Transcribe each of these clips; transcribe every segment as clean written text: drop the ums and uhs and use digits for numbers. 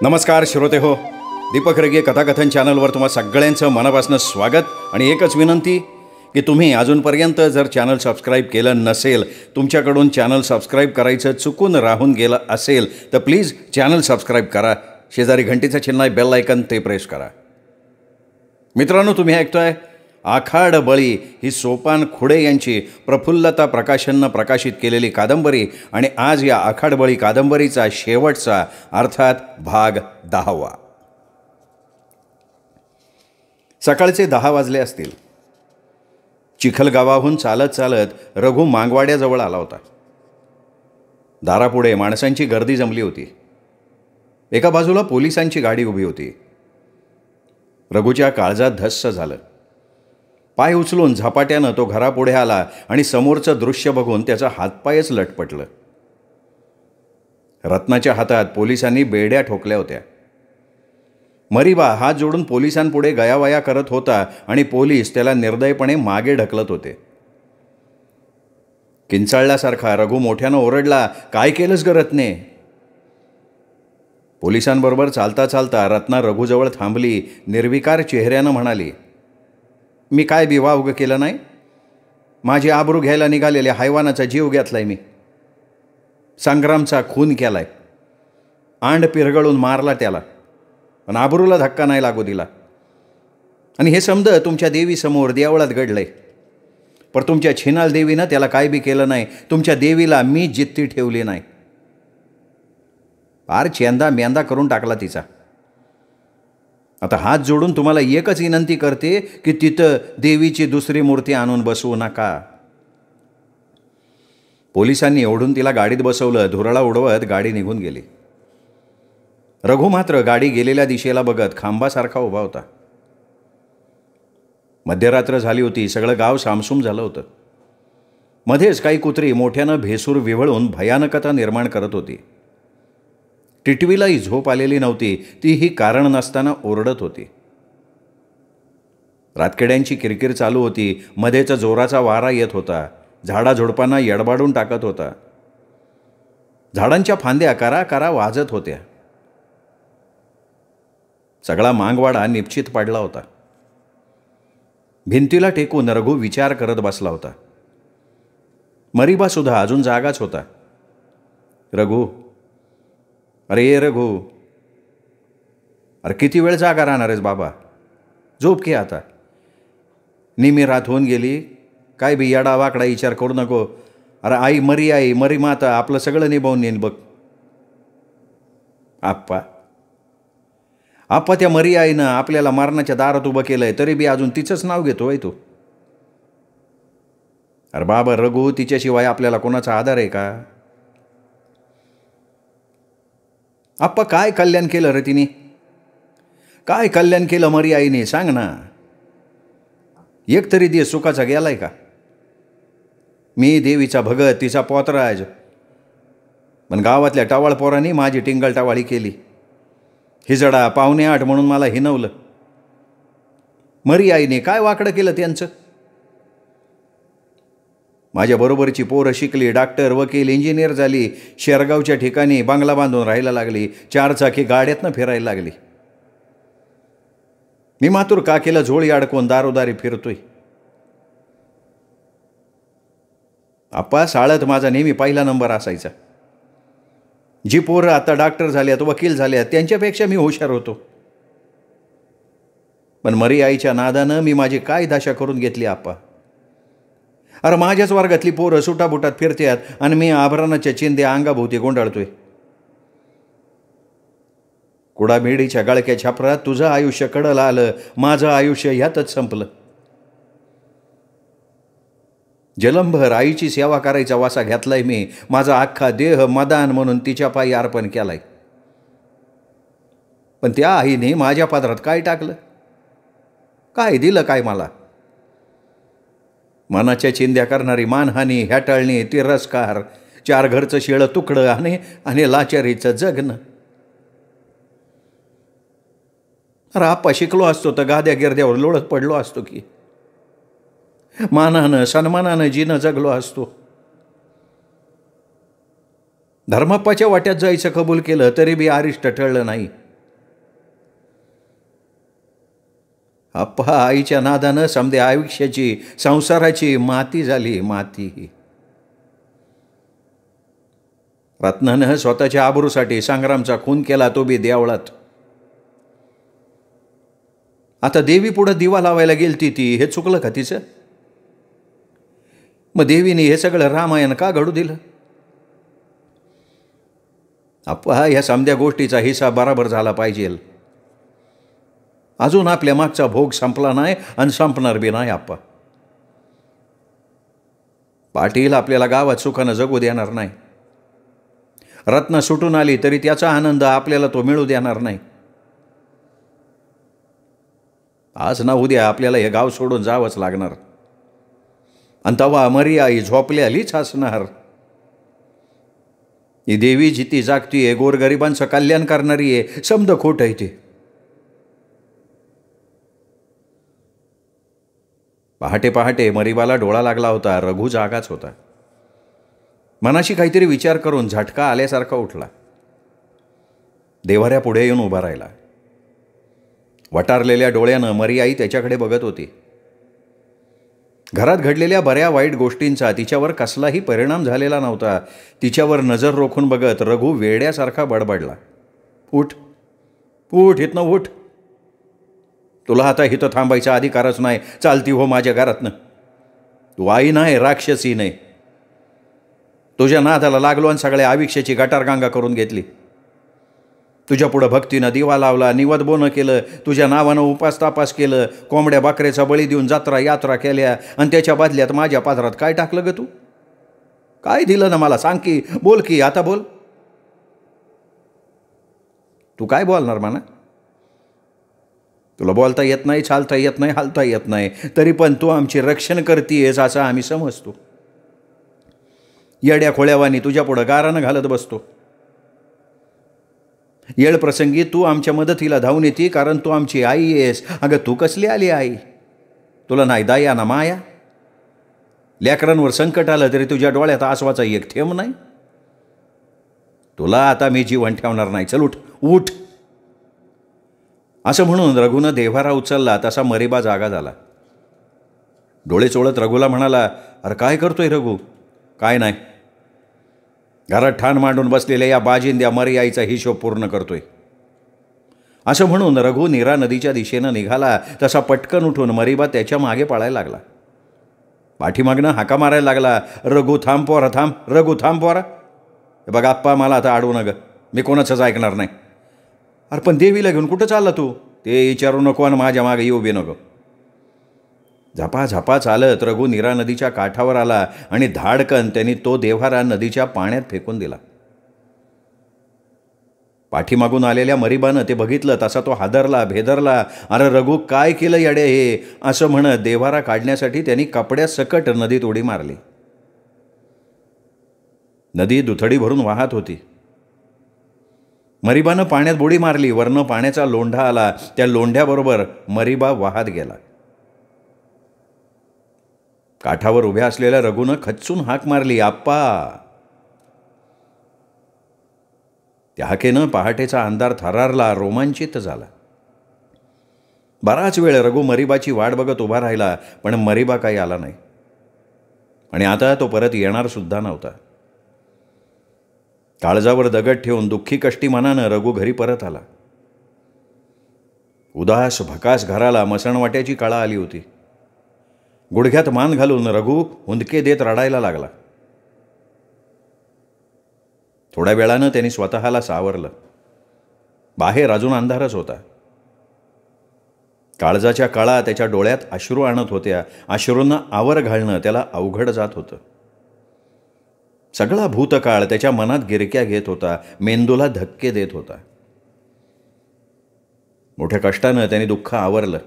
नमस्कार श्रोते हो, दीपक रगे कथाकथन चॅनलवर तुम्हा सगळ्यांचं मनापासून स्वागत. आणि एकच विनंती की तुम्ही अजूनपर्यंत जर चॅनल सबस्क्राईब केलं नसेल, तुमच्याकडून चॅनल सबस्क्राईब करायचं चुकून राहून गेलं असेल तर प्लीज चॅनल सबस्क्राईब करा. शेजारी घंटीचं चिन्ह आहे, बेल आयकन ते प्रेस करा. मित्रांनो, तुम्ही ऐकतोय आखाड बळी ही सोपान खुडे यांची प्रफुल्लता प्रकाशननं प्रकाशित केलेली कादंबरी. आणि आज या आखाड बळी कादंबरीचा शेवटचा अर्थात भाग 10वा. सकाळचे 10 वाजले असतील. चिखलगावाहून चालत चालत रघु मांगवाड्याजवळ आला होता. दारापुढे माणसांची गर्दी जमली होती. एका बाजूला पोलिसांची गाडी उभी होती. रघुच्या काळजात धस्स झालं. पाय उचलून झपाट्यानं तो घरापुढे आला आणि समोरचं दृश्य बघून त्याचा हातपायच लटपटलं. रत्नाच्या हातात पोलिसांनी बेड्या ठोकल्या होत्या. मरीबा हात जोडून पोलिसांपुढे गयावया करत होता आणि पोलीस त्याला निर्दयपणे मागे ढकलत होते. किंचाळल्यासारखा रघु मोठ्यानं ओरडला, "काय केलंस ग रत्ने?" पोलिसांबरोबर चालता चालता रत्ना रघुजवळ थांबली. निर्विकार चेहऱ्यानं म्हणाली, "मी काय बिवाउग केलं नाही. माझी आबरू घ्यायला निघालेल्या हैवानाचा जीव घेतलाय मी. संग्रामचा खून केलाय. आंड पिरगळून मारला त्याला, पण आबरूला धक्का नाही लागू दिला. आणि हे समज तुमच्या देवीसमोर देवळात घडलंय. पण तुमच्या छिनाल देवीनं त्याला काय बी केलं नाही. तुमच्या देवीला मी जित्ती ठेवली नाही. फार चेंदा मेंदा करून टाकला तिचा. आता हात जोडून तुम्हाला एकच विनंती करते की तिथं देवीची दुसरी मूर्ती आणून बसवू नका." पोलिसांनी ओढून तिला गाडीत बसवलं. धुरळा उडवत गाडी निघून गेली. रघु मात्र गाडी गेलेल्या दिशेला बघत खांबासारखा उभा होता. मध्यरात्र झाली होती. सगळं गाव सामसूम झालं होतं. मध्येच काही कुत्री मोठ्यानं भेसूर विव्हळून भयानकता निर्माण करत होती. टिटवीलाही झोप आलेली नव्हती. तीही कारण नसताना ओरडत होती. रातकिड्यांची किरकिर चालू होती. मध्येच जोराचा वारा येत होता. झाडाझुडपांना यडबाडून टाकत होता. झाडांच्या फांद्या करा करा वाजत होत्या. सगळा मांगवाडा निपचित पडला होता. भिंतीला टेकून रघु विचार करत बसला होता. मरीबा सुद्धा अजून जागाच होता. "रघु, अरे रघु, अरे किती वेळ जागा राहणार आहेस बाबा? झोप की आता. निमी रात होऊन गेली. काय बी येडा वाकडा विचार करू नको. अरे आई मरी माता आपलं सगळं निभावून येईल बघ." आप्पा त्या मरी आईनं आपल्याला मरणाच्या दारात उभं केलंय, तरी बी अजून तिचंच नाव घेतोय तू. अरे बाबा रघु, तिच्याशिवाय आपल्याला कोणाचा आधार आहे का? आप्पा काय कल्याण केलं रे तिने? काय कल्याण केलं मरी आईने सांग ना. एक तरी दिवस सुखाचा गेलाय का? मी देवीचा भगत, तिचा पोतराज, पण गावातल्या टावाळ पोरांनी माझी टिंगल टावाळी केली. हिजडा 7:45 म्हणून मला हिनवलं. मरी आईने काय वाकडं केलं त्यांचं? माझ्याबरोबरची पोरं शिकली, डॉक्टर, वकील, इंजिनियर झाली. शेरगावच्या ठिकाणी बंगला बांधून राहायला लागली. 4 चाकी गाड्यातनं फिरायला लागली. मी मातूर का केलं झोळी अडकून दारोदारी फिरतोय. आप्पा शाळेत माझा नेहमी पहिला नंबर असायचा. जी पोरं आता डॉक्टर झाल्यात, वकील झाल्यात, त्यांच्यापेक्षा मी हुशार होतो. पण मरी आईच्या नादानं मी माझी काय दशा करून घेतली आप्पा. अरे माझ्याच वर्गातली पोरं सुटाबुटात फिरतात आणि मी आभरणाच्या चिंध्या अंगाभोवती गोंडाळतोय. कुडामेडीच्या गळक्या छापरात तुझं आयुष्य कडलं आलं, माझं आयुष्य ह्यातच संपलं. जलंभर आईची सेवा करायचा वासा घेतलाय मी. माझा अख्खा देह मदान म्हणून तिच्या पायी अर्पण केलाय. पण त्या आईने माझ्या पादरात काय टाकलं? काय दिलं काय मला? मनाच्या चिंध्या करणारी मानहानी, ह्याटाळणी, तिरस्कार, 4 घरचं शिळं तुकडं आणि लाचारीचं जगणं. अरे आप्पा शिकलो असतो तर गाद्या गिरद्यावर लोळत पडलो असतो की. मानानं सन्मानानं जीनं जगलो असतो. धर्माप्पाच्या वाट्यात जायचं कबूल केलं तरी बी आरिष्ट टळलं नाही. अप्पा आईच्या नादानं समदे आयुष्याची संसाराची माती झाली, माती. रत्नानं स्वतःच्या आबरूसाठी संग्रामचा खून केला, तो बी देवळात. आता देवी पुढं दिवा लावायला गेलती ती, हे चुकलं का तिचं? मग देवीने हे सगळं रामायण का घडू दिलं? अप्पा ह्या समद्या गोष्टीचा हिस्सा बराबर झाला पाहिजे. अजून आपल्या मागचा भोग संपला नाही आणि संपणार बी नाही. आप्पा पाटील आपल्याला गावात सुखानं जगू देणार नाही. रत्न सुटून आली तरी त्याचा आनंद आपल्याला तो मिळू देणार नाही. आज ना उद्या आपल्याला हे गाव सोडून जावंच लागणार. आणि तेव्हा मरी आई झोपल्यालीच असणार. ही देवी जिती जागती आहे, गोरगरिबांचं कल्याण करणारी आहे, समद खोट आहे ते. पहाटे पहाटे मरीबाला डोळा लागला होता. रघु जागाच होता. मनाशी काहीतरी विचार करून झटका आल्यासारखा उठला. देव्हाऱ्या पुढे येऊन उभा राहिला. वटारलेल्या डोळ्यानं मरी आई त्याच्याकडे बघत होती. घरात घडलेल्या बऱ्या वाईट गोष्टींचा तिच्यावर कसलाही परिणाम झालेला नव्हता. तिच्यावर नजर रोखून बघत रघु वेड्यासारखा बडबडला, उठ उठ, इथनं उठ. तुला आता इथं थांबायचा अधिकारच नाही. चालती हो माझ्या घरातनं. तू आई नाही, राक्षसी नाही. तुझ्या नादाला लागलो आणि सगळ्या आयुष्याची गटारगंगा करून घेतली. तुझ्या पुढं भक्तीनं दिवा लावला, निवद बोनं केलं, तुझ्या नावानं उपास तापास केलं, कोंबड्या बकऱ्याचा बळी देऊन जत्रा यात्रा केल्या, आणि त्याच्या बदल्यात माझ्या पात्रात काय टाकलं ग तू? काय दिलं ना मला? सांग की, बोल की, आता बोल. तू काय बोलणार म्हणा? तुला बोलता येत नाही, चालता येत नाही, हालता येत नाही, तरी पण तू आमची रक्षण करतीयस असं आम्ही समजतो. येड्या खोळ्यावानी तुझ्या पुढं गारानं घालत बसतो. येळ प्रसंगी तू आमच्या मदतीला धावून येते, कारण तू आमची आई आहेस. अगं तू कसली आली आई? तुला नाही दया ना माया? लेकरांवर संकट आलं तरी तुझ्या डोळ्यात आसवाचा एक थेंब नाही. तुला आता मी जीवन ठेवणार नाही. चल उठ, उठ. असं म्हणून रघुनं देव्हारा उचलला तसा मरीबा जागा झाला. डोळे चोळत रघुला म्हणाला, अरे काय करतोय रघु? काय नाही, घरात ठाण मांडून बसलेल्या या बाजिंद्या मरी आईचा हिशोब पूर्ण करतोय. असं म्हणून रघु नीरा नदीच्या दिशेनं निघाला तसा पटकन उठून मरीबा त्याच्या मागे पळायला लागला. पाठीमागनं हाका मारायला लागला, रघु थांब पोरा, थांब रघु, थांब पोरा. बघ आप्पा, मला आता अडवू नग, मी कोणाचंच ऐकणार नाही. अरे पण देवीला घेऊन कुठं चालला तू? ते विचारू नको आणि माझ्या मागे येऊ बी नको. झपा झपा चालत रघु नीरा नदीच्या काठावर आला आणि धाडकन त्यांनी तो देव्हारा नदीच्या पाण्यात फेकून दिला. पाठीमागून आलेल्या मरीबानं ते बघितलं तसा तो हादरला, भेदरला. अरे रघु, काय केलं येडे हे? असं म्हणत देव्हारा काढण्यासाठी त्यांनी कपड्यासकट नदीत उडी मारली. नदी दुथडी भरून वाहत होती. मरीबानं पाण्यात बुडी मारली. वरनं पाण्याचा लोंढा आला. त्या लोंढ्याबरोबर मरीबा वाहत गेला. काठावर उभ्या असलेल्या रघुनं खच्चून हाक मारली, आप्पा. त्या हाकेनं पहाटेचा अंधार थरारला, रोमांचित झाला. बराच वेळ रघु मरीबाची वाट बघत उभा राहिला, पण मरीबा काही आला नाही. आणि आता तो परत येणार सुद्धा नव्हता. काळजावर दगड ठेवून दुःखी कष्टी मनानं रघु घरी परत आला. उदास भकास घराला मसणवाट्याची कळा आली होती. गुडघ्यात मान घालून रघु हुंदके देत रडायला लागला. थोड्या वेळानं त्यांनी स्वतःला सावरलं. बाहेर अजून अंधारच होता. काळजाच्या कळा त्याच्या डोळ्यात अश्रू आणत होत्या. अश्रूंना आवर घालणं त्याला अवघड जात होतं. सगळा भूतकाळ त्याच्या मनात गिरक्या घेत होता, मेंदूला धक्के देत होता. मोठ्या कष्टानं त्याने दुःख आवरलं.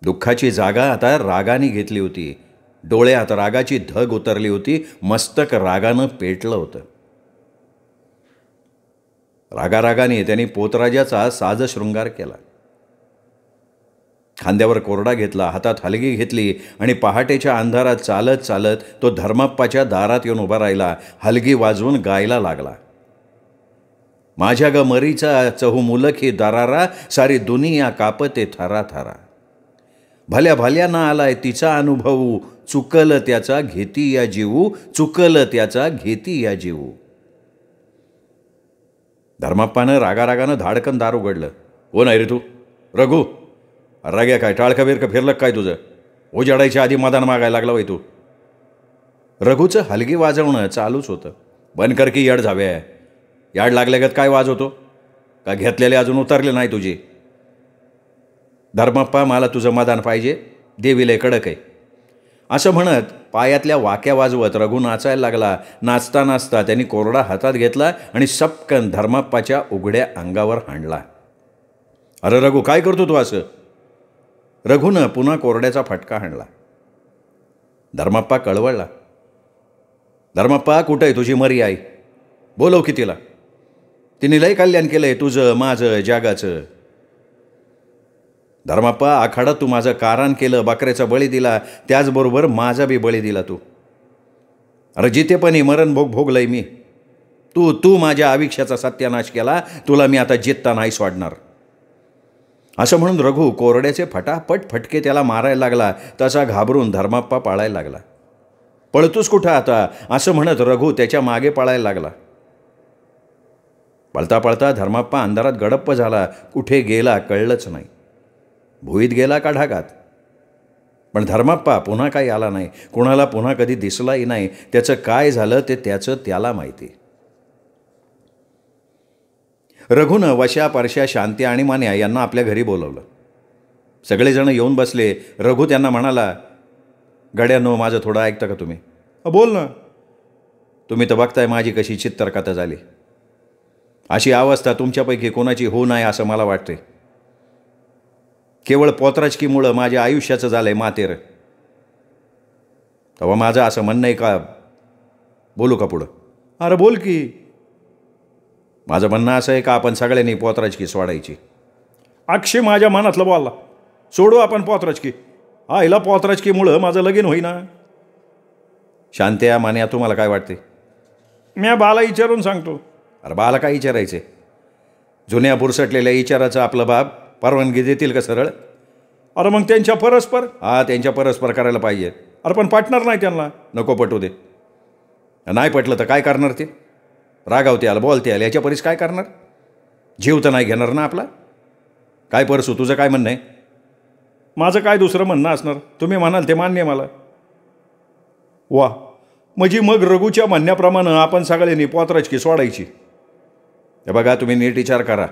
दुःखाची जागा आता रागाने घेतली होती. डोळ्यात रागाची धग उतरली होती. मस्तक रागानं पेटलं होतं. रागारागाने त्यांनी पोतराजाचा साज शृंगार केला. खांद्यावर कोरडा घेतला, हातात हलगी घेतली आणि पहाटेच्या अंधारात चालत चालत तो धर्माप्पाच्या दारात येऊन उभा राहिला. हलगी वाजवून गायला लागला, माझ्या ग मरीचा चहू मुलखी दरारा, सारी दुनिया कापते थरा थरा. भल्या भल्याना आलाय तिचा अनुभव, चुकल त्याचा घेती या जीवू, चुकल त्याचा घेती या जीवू. धर्माप्पानं रागारागानं धाडकन दार उघडलं. हो नाही रे तू रघु, राग्या काय टाळका बिरका फिरलं काय तुझं? उजाडायच्या आधी मदान मागायला लागला वय तू. रघुचं हलगी वाजवणं चालूच होतं. बंद कर की याड झाव्या, याड लागल्यागत काय वाजवतो का? घेतलेले अजून उतरले नाही तुझे. धर्माप्पा मला तुझं मदान पाहिजे, देवीले कडक आहे. असं म्हणत पायातल्या वाक्या वाजवत रघु नाचायला लागला. नाचता नाचता त्यांनी कोरडा हातात घेतला आणि सपकन धर्माप्पाच्या उघड्या अंगावर हाणला. अरे रघु, काय करतो तू असं? रघुनं पुन्हा कोरड्याचा फटका हाणला. धर्माप्पा कळवळला. धर्माप्पा, कुठं आहे तुझी मरी आई? बोलव की तिला. तिने लय कल्याण केलंय तुझं, माझं, जगाचं. धर्माप्पा, आखाडात तू माझं कारण केलं, बकऱ्याचा बळी दिला, त्याचबरोबर माझा बी बळी दिला तू. अरे जितेपणी मरण भोगलंय मी. तू माझ्या आयुष्याचा सत्यानाश केला, तुला मी आता जित्ता नाही सोडणार. असं म्हणून रघु कोरड्याचे फटाफट फटके त्याला मारायला लागला. तसा घाबरून धर्माप्पा पाळायला लागला. पळतोस कुठं आता, असं म्हणत रघु त्याच्या मागे पळायला लागला. पळता पळता धर्माप्पा अंधारात गडप्प झाला. कुठे गेला कळलंच नाही. भुईत गेला का ढागात. पण धर्माप्पा पुन्हा काही आला नाही. कुणाला पुन्हा कधी दिसलाही नाही. त्याचं काय झालं ते त्याचं त्याला माहिती. रघुनं वशा, परशा, शांत्या आणि मान्या यांना आपल्या घरी बोलवलं. सगळेजण येऊन बसले. रघु त्यांना म्हणाला, गड्यांनो, माझं थोडं ऐकता का तुम्ही? बोल ना. तुम्ही तर बघताय माझी कशी चित्तरकथा झाली. अशी अवस्था तुमच्यापैकी कोणाची होऊ नये असं मला वाटते. केवळ पोतराजकीमुळं माझ्या आयुष्याचं झालंय मातेर. तेव्हा माझं असं म्हणणं आहे का, बोलू का पुढं? अरे बोल की. माझं म्हणणं असं आहे का आपण सगळ्यांनी पोतराजकी सोडायची. अक्षय माझ्या मनातलं बोलला. सोडू आपण पोतराजकी. आईला पोतराजकीमुळं माझं लगीन होईना. शांत्या, मान्या, तुम्हाला काय वाटते? मी बाला विचारून सांगतो. अरे बाला काय विचारायचे? जुन्या बुरसटलेल्या विचाराचं आपलं बाप परवानगी देतील का सरळ? अरे मग त्यांच्या परस्पर? त्यांच्या परस्पर करायला पाहिजे. अरे पण पटणार नाही त्यांना. नको पटू दे. नाही पटलं तर काय करणार ते? रागावते आला, बोलते आला, याच्या परीस काय करणार? जीव तर नाही घेणार ना आपला. काय परसू, तुझं काय म्हणणं आहे? माझं काय दुसरं म्हणणं असणार? तुम्ही म्हणाल ते मान्य मला. वा, म्हणजे मग रघुच्या म्हणण्याप्रमाणे आपण सगळ्यांनी पोतराजकी सोडायची. हे बघा, तुम्ही नीट विचार करा.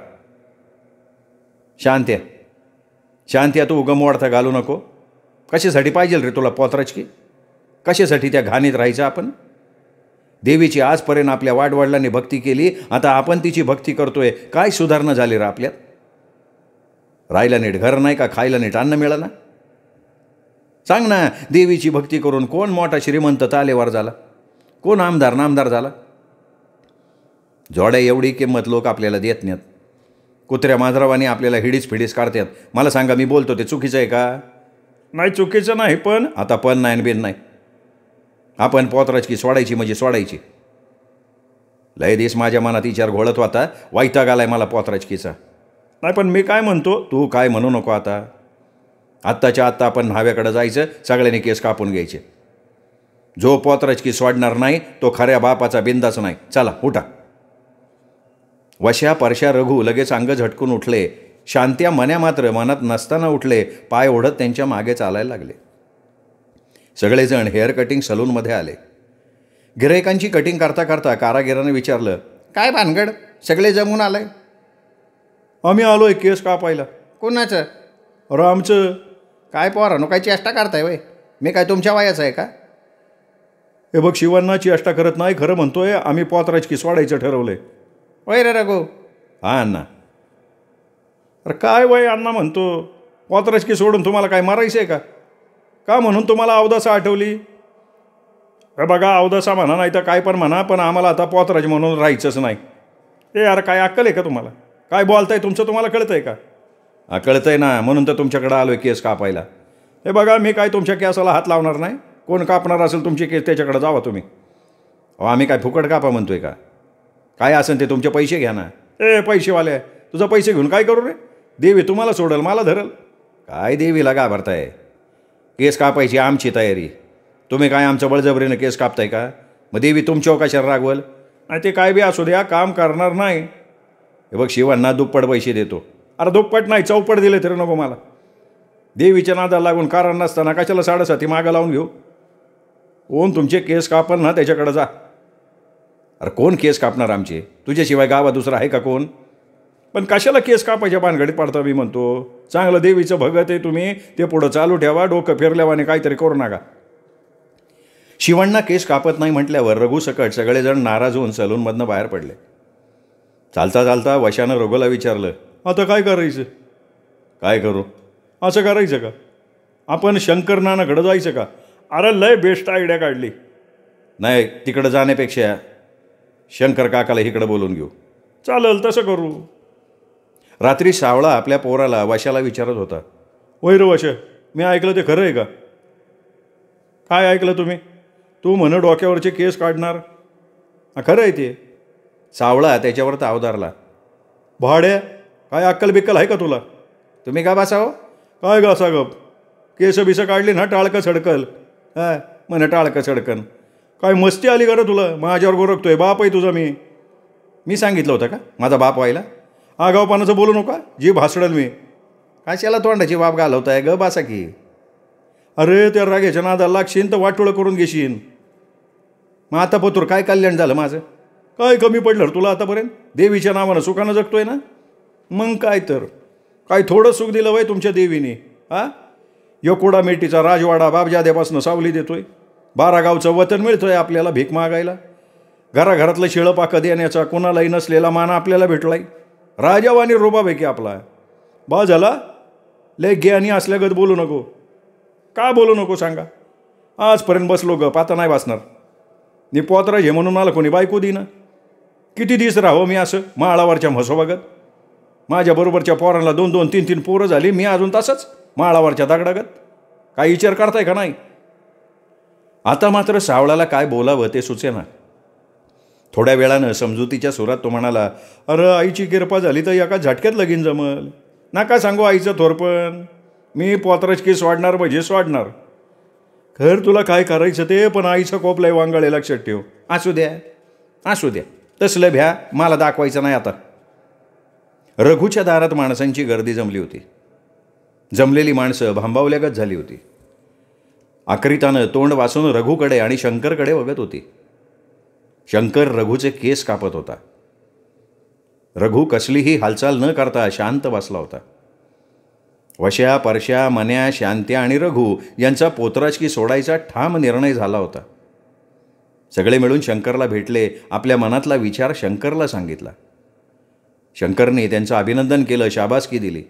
शांत्या, तू उगम वाढता घालू नको. कशासाठी पाहिजे रे तुला पोतराजकी? कशासाठी त्या घाणीत राहायचं आपण? देवीची आजपर्यंत आपल्या वाडवडिलांनी भक्ती केली, आता आपण तिची भक्ती करतोय. काय सुधारणा झाली रे आपल्यात? राहायला नीट घर नाही का? खायला नीट अन्न मिळालं ना? सांग ना, देवीची भक्ती करून कोण मोठा श्रीमंत तालेवार झाला? कोण आमदार नामदार झाला? जोड्या एवढी किंमत लोक आपल्याला देत नाहीत. कुत्र्या मांजरावानी आपल्याला हिडीस फिडीस काढतात. मला सांगा, मी बोलतो ते चुकीचं आहे का? नाही, चुकीचं नाही. पण आता पण नाही बिन नाही. आपण पोतराजकी सोडायची म्हणजे सोडायची. लय दिवस माझ्या मनात विचार घोळत होता. वैताग आलाय मला पोतराजकीचा. नाही, पण मी काय म्हणतो, तू काय म्हणू नको. आत्ताच्या आत्ता आपण न्हाव्याकडे जायचं, सगळ्यांनी केस कापून घ्यायचे. जो पोतराजकी सोडणार नाही तो खऱ्या बापाचा बिंदाच नाही. चला उठा. वशा, परशा, रघु लगेच अंग झटकून उठले. शांत्या, मन्या मात्र मनात नसताना उठले. पाय ओढत त्यांच्या मागे चालायला लागले. सगळेजण हेअर कटिंग सलूनमध्ये आले. गिरायकांची कटिंग करता करता कारागिराने विचारलं, काय भानगड, सगळे जमून आलाय? आम्ही आलोय केस कापायला. कोणाचं? रामचं. काय पोरानो, काय चेष्टा करताय वय? मी काय तुमच्या वयाचं आहे का? हे बघ, शिवांना चेष्टा करत नाही, खरं म्हणतोय. आम्ही पोतराजकी सोडायचं ठरवलंय. वय रे रघु? हा अण्णा. अरे काय वय अण्णा म्हणतो? पोतराजकी सोडून तुम्हाला काय मारायचं आहे का? का म्हणून तुम्हाला अवदासा आठवली? हे बघा, अवदासा म्हणा नाही तर काय पण म्हणा, पण आम्हाला आता पोतराज म्हणून राहायचंच नाही. हे यार, काय अक्कल आहे का तुम्हाला? काय बोलताय तुमचं तुम्हाला कळतं आहे का? कळतंय ना, म्हणून तर तुमच्याकडे आलो आहे केस कापायला. हे बघा, मी काय तुमच्या केसाला हात लावणार नाही. कोण कापणार असेल तुमचे केस त्याच्याकडे जावा तुम्ही. आम्ही काय फुकट कापा म्हणतोय का? काय असेल ते तुमचे पैसे घ्या ना. ए पैसेवाले, तुझं पैसे घेऊन काय करू रे? देवी तुम्हाला सोडल, मला धरल. काय देवीला घाबरताय? केस कापायची आमची तयारी. तुम्ही काय आमचं बळजबरीनं केस कापताय का? मग देवी तुमच्यावर कशाला रागवल? नाही ते काय बी असू द्या, काम करणार नाही. हे बघ, शिवांना दुप्पट पैसे देतो. अरे दुप्पट नाही, चौपट दिले तरी नको मला. देवीच्या नादाला लागून कारण नसताना कशाला 7.5 मागं लावून घेऊ? कोण तुमचे केस कापल ना त्याच्याकडे जा. अरे कोण केस कापणार आमचे? तुझ्याशिवाय गावात दुसरा आहे का कोण? पण कशाला केस कापायच्या भानगडीत पडता? मी म्हणतो चांगलं देवीचं भगत आहे तुम्ही, ते पुढं चालू ठेवा. डोकं फिरल्यावाने काहीतरी करू नका. शिवण्णा केस कापत नाही म्हटल्यावर रघु सकट सगळेजण नाराज होऊन सलूनमधनं बाहेर पडले. चालता चालता वशानं रघुला विचारलं, आता काय करायचं? काय करू? असं करायचं का? आपण शंकर नानाकडं जायचं का? अरे लय बेस्ट आयडिया काढली. नाही, तिकडं जाण्यापेक्षा शंकर काकाला इकडं बोलून घेऊ. चालेल, तसं करू. रात्री सावळा आपल्या पोराला वशाला विचारत होता, वैर वश, मी ऐकलं ते खरं आहे का? काय ऐकलं तुम्ही? तू म्हण डोक्यावरचे केस काढणार. खरं आहे ते. सावळा त्याच्यावर तावदारला, भाड्या, काय अक्कल बिक्कल आहे का तुला? तुम्ही का बसावं? काय घासा गप? केस बिसं काढली ना टाळकं सडकल. म्हणे टाळकं सडकन. काय मस्ती आली का रे तुला? माझ्यावर गोरखतोय. बाप आहे तुझा. मी सांगितलं होतं का माझा बाप व्हायला? आगावपणाचं बोलू नका, जी भासडल मी. कशाला तोंडाची बाप घालवताय? ग बासा की. अरे त्या राग्याच्या नादाला लागशीन तर वाटोळं करून घेशीन. मग आता पतूर काय कल्याण झालं माझं? काय कमी पडलं तुला आतापर्यंत? देवीच्या नावानं सुखानं जगतोय ना. मग काय तर काय थोडं सुख दिलं वय तुमच्या देवीने? यकोडा मेटीचा राजवाडा बापजाद्यापासून सावली देतोय. 12 गावचं वतन मिळतोय आपल्याला भीक मागायला. घराघरातलं शिळं पाकं देण्याचा कोणालाही नसलेला मान आपल्याला भेटलाय. राजावानी रुबाब आहे की आपला. बा झाला, लय ज्ञानी असल्यागत बोलू नको. का बोलू नको सांगा? आजपर्यंत बसलो गप, आता नाही बसणार. नि पोतराज हे म्हणून मला कोणी बायको देईना. किती दिवस राहो मी असं माळावरच्या म्हसोबागत? माझ्याबरोबरच्या पोरांना 2-2, 3-3 पोरं झाली. मी अजून तसंच माळावरच्या दगडागत. काय विचार करताय का नाही? आता मात्र सावळाला काय बोलावं ते सुचेना. थोड्या वेळानं समजुतीच्या सुरात तो म्हणाला, अरे आईची कृपा झाली तर एका झटक्यात लगीन जमल. नका सांगू आईचं थोरपण. मी पोतराज केस वाढणार म्हणजे वाढणार. खर तुला काय करायचं ते, पण आईचं कोपलंय वांगाळे लक्षात ठेव. असू द्या, असू द्या, तसलं भ्या मला दाखवायचं नाही आता. रघुच्या दारात माणसांची गर्दी जमली होती. जमलेली माणसं भांबावल्यागत झाली होती. आकरितानं तोंड वासून रघुकडे आणि शंकरकडे बघत होती. शंकर रघुचे केस कापत होता. रघु कसलीही हालचाल न करता शांत बसला होता. वश्या, परश्या, मन्या, शांत्या आणि रघु यांचा पोतराजकी सोडायचा ठाम निर्णय झाला होता. सगळे मिळून शंकरला भेटले. आपल्या मनातला विचार शंकरला सांगितला. शंकरने त्यांचं अभिनंदन केलं, शाबासकी दिली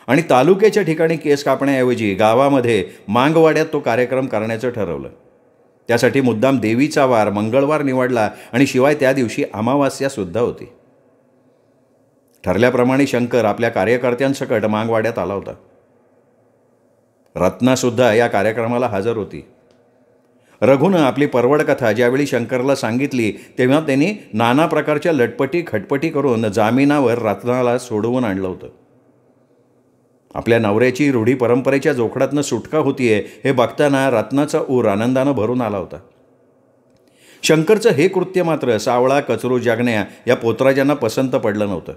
आणि तालुक्याच्या ठिकाणी केस कापण्याऐवजी गावामध्ये मांगवाड्यात तो कार्यक्रम करण्याचं ठरवलं. त्यासाठी मुद्दाम देवीचा वार मंगळवार निवडला आणि शिवाय त्या दिवशी अमावास्यासुद्धा होती. ठरल्याप्रमाणे शंकर आपल्या कार्यकर्त्यांसकट मांगवाड्यात आला होता. रत्नासुद्धा या कार्यक्रमाला हजर होती. रघुनं आपली परवड कथा ज्यावेळी शंकरला सांगितली तेव्हा त्यांनी नाना प्रकारच्या लटपटी खटपटी करून जामिनावर रत्नाला सोडवून आणलं होतं. आपल्या नवऱ्याची रूढी परंपरेच्या जोखडातनं सुटका होतीये हे बघताना रत्नाचा ऊर आनंदानं भरून आला होता. शंकरचं हे कृत्य मात्र सावळा, कचरू, जागण्या या पोतराजांना पसंत पडलं नव्हतं.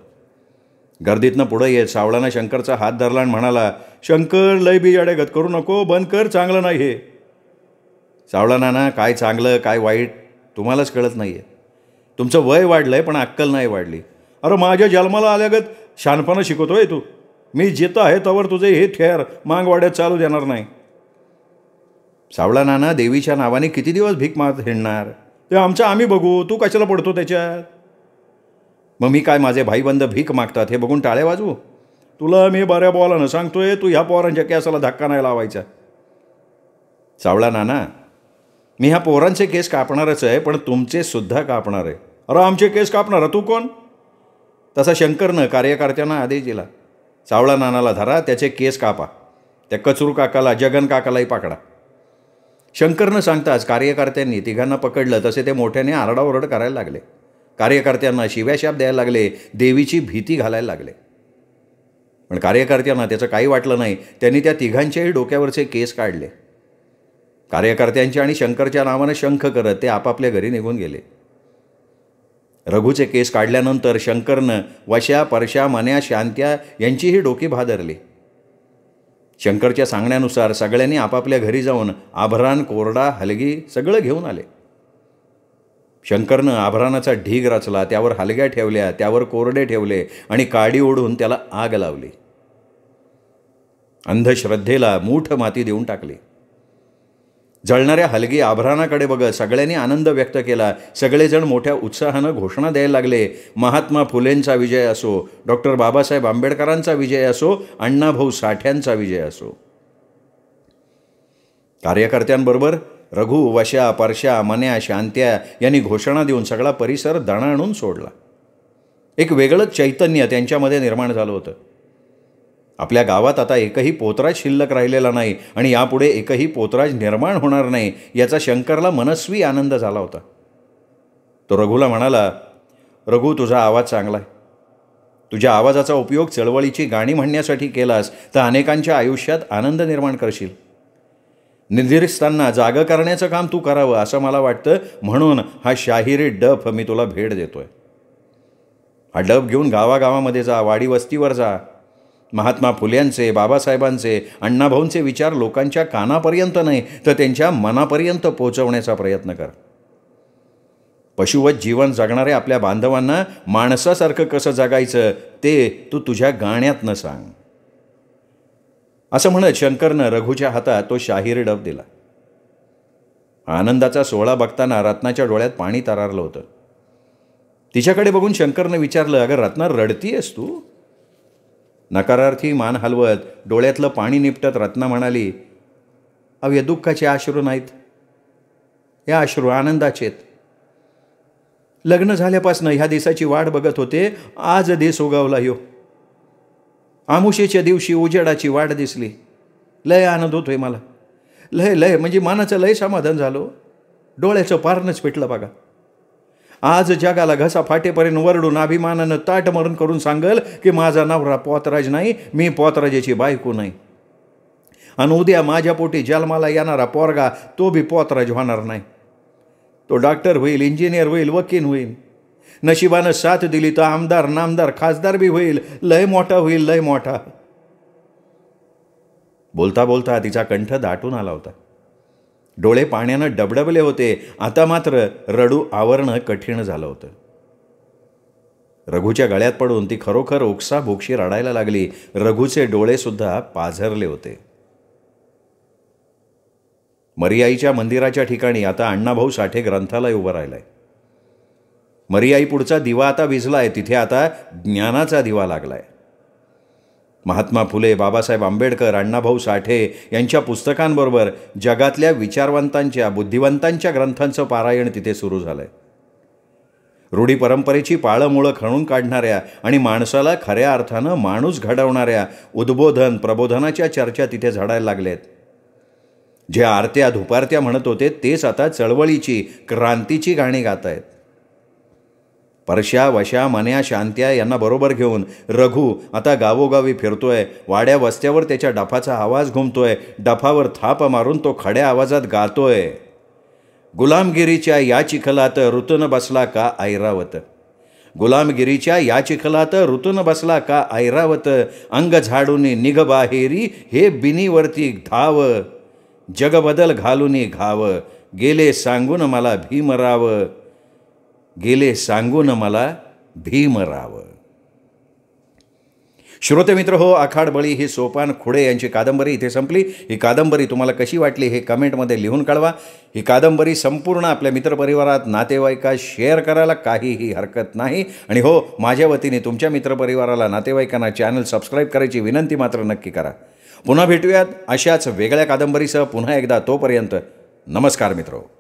गर्दीतनं पुढं येत सावळानं शंकरचा हात धरला आणि म्हणाला, शंकर लय बियाडेगत करू नको, बंद कर, चांगलं नाही हे. सावळा नाना, काय चांगलं काय वाईट तुम्हालाच कळत नाही आहे. तुमचं वय वाढलं आहे पण अक्कल नाही वाढली. अरे माझ्या जन्माला आल्यागत शहाणपणा शिकवतोय तू. मी जिथं आहे तवर तुझे हे थेर मांगवाड्यात चालू देणार नाही. सावळा नाना, देवीच्या नावाने किती दिवस भीक मागत हिंडणार? ते आमचं आम्ही बघू, तू कशाला पडतो त्याच्यात? मग मी काय माझे भाईबंद भीक मागतात हे बघून टाळे वाजवू? तुला मी बऱ्या बोलानं सांगतोय, तू ह्या पोरांच्या केसाला धक्का नाही लावायचा. सावळा नाना, मी ह्या पोरांचे केस कापणारच आहे, पण तुमचे सुद्धा कापणार आहे. अरे आमचे केस कापणार तू कोण? तसा शंकरनं कार्यकर्त्यांना आदेश दिला. सावळा नानाला धरा, त्याचे केस कापा. त्या कचरू काकाला, जगन काकालाही पकडा. शंकरनं सांगताच कार्यकर्त्यांनी तिघांना पकडलं. तसे ते मोठ्याने आरडाओरड करायला लागले. कार्यकर्त्यांना शिव्याशाप द्यायला लागले, देवीची भीती घालायला लागले. पण कार्यकर्त्यांना त्याचं काही वाटलं नाही. त्यांनी त्या तिघांच्याही डोक्यावरचे केस काढले. कार्यकर्त्यांच्या आणि शंकरच्या नावानं शंख करत ते आपापल्या घरी निघून गेले. रघुचे केस काढल्यानंतर शंकरनं वश्या, परशा, मन्या, शांत्या यांचीही डोकी भादरली. शंकरच्या सांगण्यानुसार सगळ्यांनी आपापल्या घरी जाऊन आभरण, कोरडा, हलगी सगळं घेऊन आले. शंकरनं आभरणाचा ढीग रचला, त्यावर हलग्या ठेवल्या, त्यावर कोरडे ठेवले आणि काडी ओढून त्याला आग लावली. अंधश्रद्धेला मूठ माती देऊन टाकली. जळणाऱ्या हलगी आभरणाकडे बघत सगळ्यांनी आनंद व्यक्त केला. सगळेजण मोठ्या उत्साहानं घोषणा द्यायला लागले. महात्मा फुलेंचा विजय असो, डॉक्टर बाबासाहेब आंबेडकरांचा विजय असो, अण्णाभाऊ साठ्यांचा विजय असो. कार्यकर्त्यांबरोबर रघु, वश्या, परशा, मन्या, शांत्या यांनी घोषणा देऊन सगळा परिसर दणाणून सोडला. एक वेगळंच चैतन्य त्यांच्यामध्ये निर्माण झालं होतं. आपल्या गावात आता एकही पोतराज शिल्लक राहिलेला नाही आणि यापुढे एकही पोतराज निर्माण होणार नाही याचा शंकरला मनस्वी आनंद झाला होता. तो रघुला म्हणाला, रघु, तुझा आवाज चांगला आहे. तुझ्या आवाजाचा उपयोग चळवळीची गाणी म्हणण्यासाठी केलास तर अनेकांच्या आयुष्यात आनंद निर्माण करशील. निद्रिस्तांना जागं करण्याचं काम तू करावं असं मला वाटतं. म्हणून हा शाहिरी डफ मी तुला भेट देतोय. हा डफ घेऊन गावागावामध्ये जा, वाडी वस्तीवर जा. महात्मा फुल्यांचे, बाबासाहेबांचे, अण्णाभाऊंचे विचार लोकांच्या कानापर्यंत नाही तर त्यांच्या मनापर्यंत पोहोचवण्याचा प्रयत्न कर. पशुवत जीवन जगणाऱ्या आपल्या बांधवांना माणसासारखं कसं जगायचं ते तू तुझ्या गाण्यातनं सांग. असं म्हणत शंकरनं रघुच्या हातात तो शाहिरी डफ दिला. आनंदाचा सोहळा बघताना रत्नाच्या डोळ्यात पाणी तरारलं होतं. तिच्याकडे बघून शंकरनं विचारलं, अगं रत्ना, रडतीयस तू? नकारार्थी मान हलवत डोळ्यातलं पाणी निपटत रत्ना म्हणाली, अव या दुःखाचे अश्रू नाहीत, या अश्रू आनंदाचेत. लग्न झाल्यापासून ह्या दिवसाची वाट बघत होते, आज दिस उगवला यो. आमुषेच्या दिवशी उजेडाची वाट दिसली. लय आनंद होतोय मला, लय लय म्हणजे मनाचं लय समाधान झालं. डोळ्याचं पारणंच पेटलं बघा. आज जगाला घसा फाटेपर्यंत वरडून अभिमानानं ताट मरून करून सांगल की माझा नवरा पोतराज नाही, मी पोतराजाची बायको नाही. आणि उद्या माझ्या पोटी जन्माला येणारा पोरगा तो बी पोतराज होणार नाही. तो डॉक्टर होईल, इंजिनियर होईल, वकील होईल. नशिबानं साथ दिली तर आमदार, नामदार, खासदार बी होईल. लय मोठा होईल, लय मोठा. बोलता बोलता तिचा कंठ दाटून आला होता. डोळे पाण्यानं डबडबले होते. आता मात्र रडू आवरणं कठीण झालं होतं. रघुच्या गळ्यात पडून ती खरोखर ओक्साबोक्षी रडायला लागली. रघुचे डोळेसुद्धा पाझरले होते. मरियाईच्या मंदिराच्या ठिकाणी आता अण्णाभाऊ साठे ग्रंथालय उभं राहिलंय. मरियाई पुढचा दिवा आता विझलाय. तिथे आता ज्ञानाचा दिवा लागलाय. महात्मा फुले, बाबासाहेब आंबेडकर, अण्णाभाऊ साठे यांच्या पुस्तकांबरोबर जगातल्या विचारवंतांच्या, बुद्धिवंतांच्या ग्रंथांचं पारायण तिथे सुरू झालंय. रूढी परंपरेची पाळंमुळं खणून काढणाऱ्या आणि माणसाला खऱ्या अर्थानं माणूस घडवणाऱ्या उद्बोधन, प्रबोधनाच्या चर्चा तिथे झडायला लागल्यात. जे आरत्या धुपारत्या म्हणत होते तेच आता चळवळीची, क्रांतीची गाणी गात आहेत. परशा, वशा, मन्या, शांत्या यांना बरोबर घेऊन रघु आता गावोगावी फिरतोय. वाड्या वस्त्यावर त्याच्या डफाचा आवाज घुमतोय. डफावर थाप मारून तो खड्या आवाजात गातोय, गुलामगिरीच्या या चिखलात ऋतून बसला का ऐरावत. गुलामगिरीच्या या चिखलात ऋतून बसला का ऐरावत. अंग झाडून निघ बाहेरी हे बिनीवरती धाव. जगबदल घालून घाव. गेले सांगून मला भीमराव. गेले सांगून मला भीमराव. श्रोतेमित्र हो, आखाड बळी ही सोपान खुडे यांची कादंबरी इथे संपली. ही कादंबरी तुम्हाला कशी वाटली हे कमेंटमध्ये लिहून कळवा. ही कादंबरी संपूर्ण आपल्या मित्रपरिवारात, नातेवाईकात शेअर करायला काहीही हरकत नाही. आणि हो, माझ्या वतीने तुमच्या मित्रपरिवाराला, नातेवाईकांना चॅनल सबस्क्राईब करायची विनंती मात्र नक्की करा. पुन्हा भेटूयात अशाच वेगळ्या कादंबरीसह पुन्हा एकदा. तोपर्यंत नमस्कार मित्रो.